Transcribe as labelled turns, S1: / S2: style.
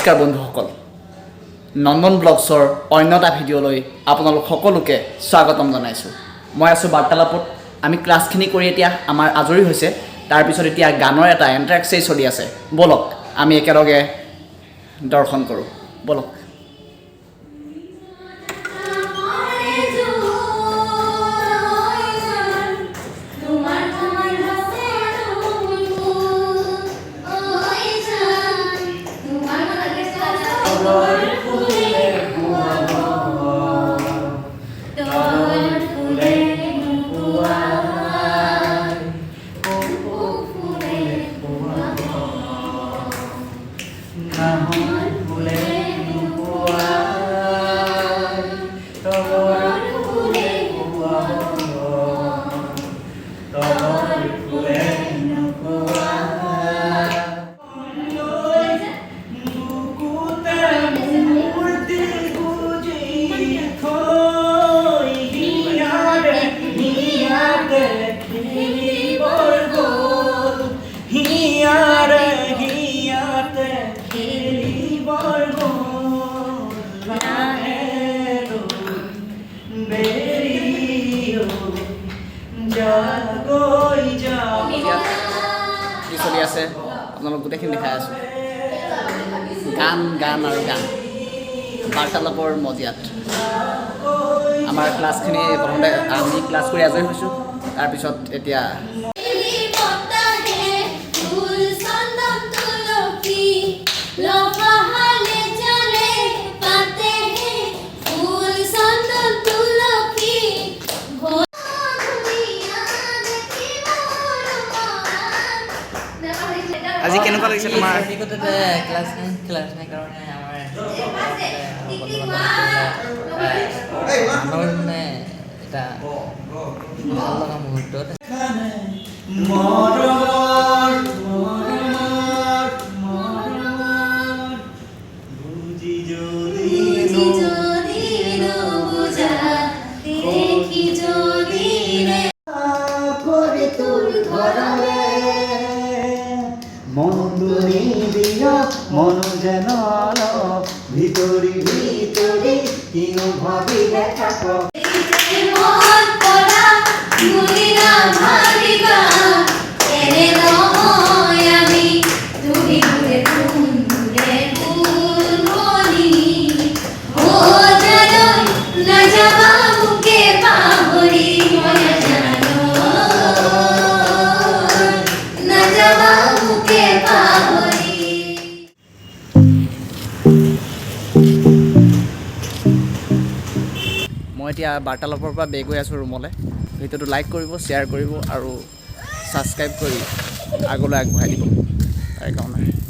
S1: নমস্কাৰ বন্ধুসকল নন্দন ব্লগছৰ অন্য এটা ভিডিঅ'লৈ আপোনালোক সকলোকে স্বাগতম জনাইছোঁ মই আছোঁ বাৰ্তালাপত আমি ক্লাছখিনি কৰি এতিয়া আমাৰ আজৰি হৈছে তাৰ পিছত এতিয়া গানৰ এটা এণ্ট্ৰেক্সেই চলি আছে বলক আমি একেলগে দৰ্শন কৰোঁ বলক চলি আছে আপোনালোক গোটেইখিনি দেখাই আছোঁ গান গান আৰু গান বাৰ্তালাপৰ মজিয়াত আমাৰ ক্লাছখিনি প্ৰথমতে আমি ক্লাছ কৰি আজৰি হৈছোঁ তাৰপিছত এতিয়া আজি কেনেকুৱা লাগিছে তোমাৰ
S2: ক্লাছ নাই কাৰণে আমাৰ মানে এটা ভাল লগা মুহূৰ্তত
S3: মনো যেন ভিতৰি ভিতৰি কিনো ভাবিলে থাকো
S1: মই এতিয়া বাৰ্তালাপৰ পৰা বেগ হৈ আছোঁ ৰুমলৈ ভিডিঅ'টো লাইক কৰিব শ্বেয়াৰ কৰিব আৰু ছাবস্ক্ৰাইব কৰি আগলৈ আগবঢ়াই দিব তাৰে কাৰণে